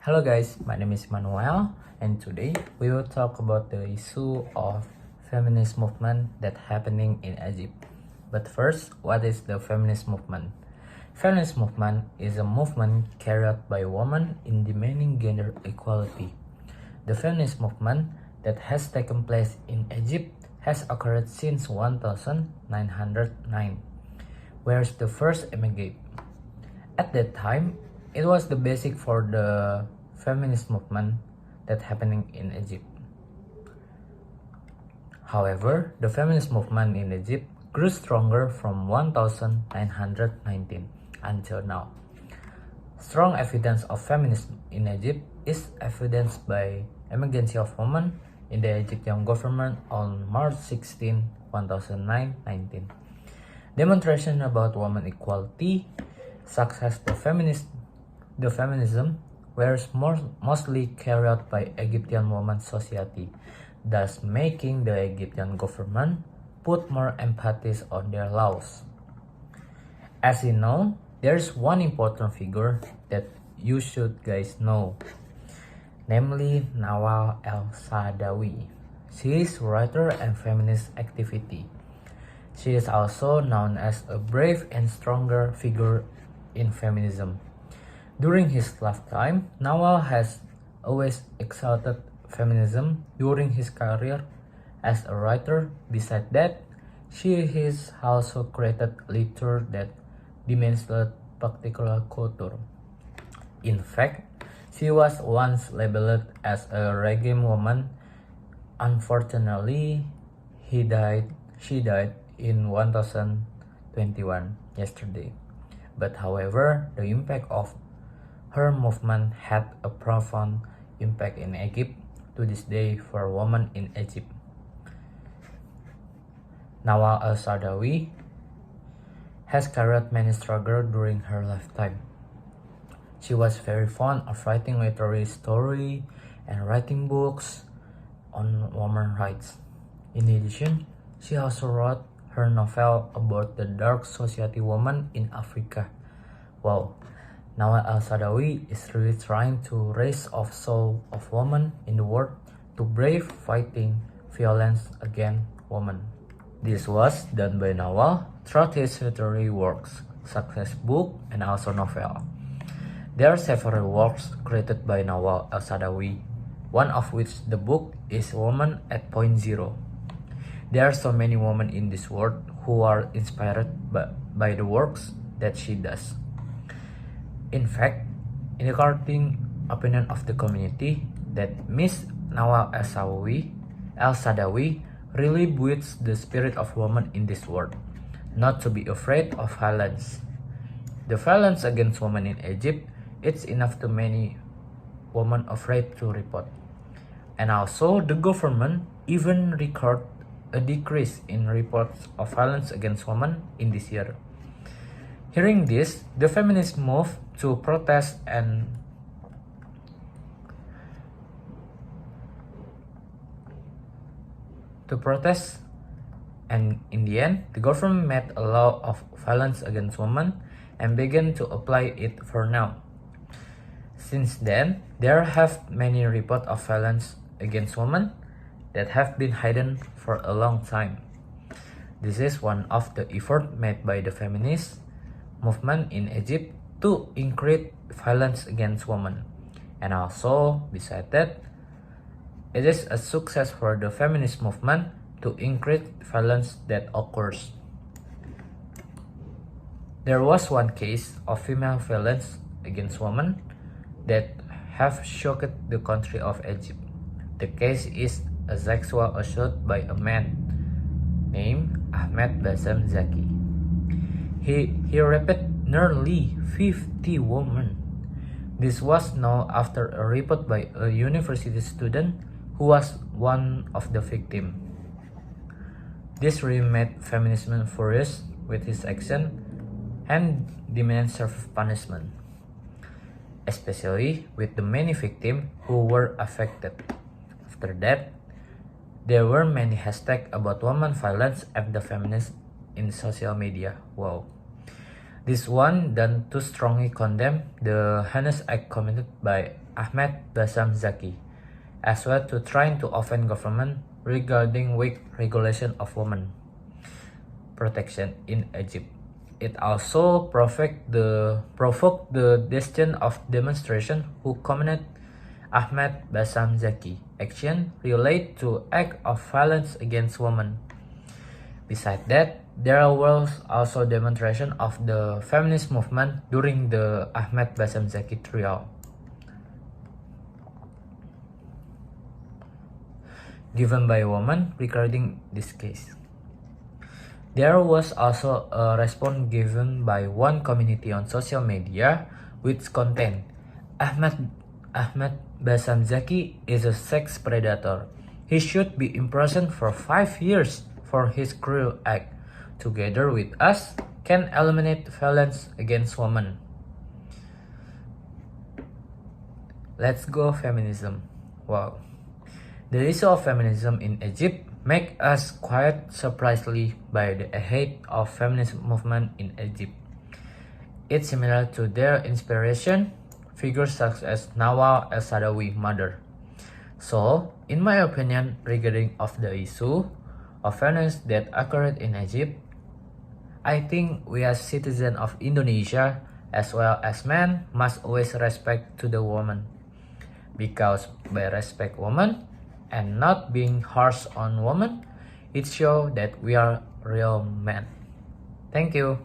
Hello guys, my name is Manuel and today we will talk about the issue of feminist movement that happening in Egypt. But first, what is the feminist movement? Feminist movement is a movement carried out by women in demanding gender equality. The feminist movement that has taken place in Egypt has occurred since 1909, where the first emigrate. At that time, it was the basic for the feminist movement that happening in Egypt. However, the feminist movement in Egypt grew stronger from 1919 until now. Strong evidence of feminism in Egypt is evidenced by emergency of women in the Egyptian government on March 16, 2019. Demonstration about women equality, such as the feminism, were mostly carried out by Egyptian women's society, thus making the Egyptian government put more emphasis on their laws. As you know, there's one important figure that you should guys know, namely Nawal El-Saadawi. She is writer and feminist activity. She is also known as a brave and stronger figure in feminism. During his lifetime, Nawal has always exalted feminism during his career as a writer. Besides that, she has also created literature that demonstrates particular culture. In fact, she was once labeled as a reggae woman. Unfortunately, she died in 2021 yesterday. But however, the impact of her movement had a profound impact in Egypt to this day for women in Egypt. Nawal El-Saadawi has carried many struggles during her lifetime. She was very fond of writing literary story and writing books on women's rights. In addition, she also wrote her novel about the dark society woman in Africa. Wow, Nawal El-Saadawi is really trying to raise up soul of women in the world to brave fighting violence against women. This was done by Nawal throughout his literary works, such as book and also novel. There are several works created by Nawal El-Saadawi, one of which the book is Woman at Point Zero. There are so many women in this world who are inspired by the works that she does. In fact, in the courting opinion of the community, that Miss Nawal El-Saadawi really builds the spirit of women in this world, not to be afraid of violence. The violence against women in Egypt, it's enough to many women afraid to report. And also, the government even record a decrease in reports of violence against women in this year. Hearing this, the feminists moved to protest and in the end, the government made a law of violence against women and began to apply it for now. Since then, there have many reports of violence against women that have been hidden for a long time. This is one of the efforts made by the feminist movement in Egypt to increase violence against women. And also, besides that, it is a success for the feminist movement to increase violence that occurs. There was one case of female violence against women that have shocked the country of Egypt. The case is a sexual assault by a man named Ahmed Bassem Zaki. He raped nearly 50 women. This was known after a report by a university student who was one of the victims. This really made feminism furious with his action and demanded severe punishment, especially with the many victims who were affected. After that, there were many hashtags about women violence and the feminists in social media. Wow. This one done to strongly condemn the heinous act committed by Ahmed Bassam Zaki, as well to trying to offend government regarding weak regulation of women protection in Egypt. It also provoked the destiny of demonstration who commended Ahmed Bassam Zaki action relate to act of violence against women. Besides that, there was also demonstration of the feminist movement during the Ahmed Bassam Zaki trial. Given by women regarding this case. There was also a response given by one community on social media which contained Ahmed Bassam Zaki is a sex predator. He should be imprisoned for 5 years for his cruel act. Together with us, can eliminate violence against women. Let's go feminism. Wow. The issue of feminism in Egypt make us quite surprisingly by the height of feminist movement in Egypt. It's similar to their inspiration, figures such as Nawal el-Saadawi mother. So, in my opinion, regarding of the issue of feminism that occurred in Egypt, I think we as citizens of Indonesia as well as men must always respect to the woman. Because by respect woman and not being harsh on women, it shows that we are real men. Thank you.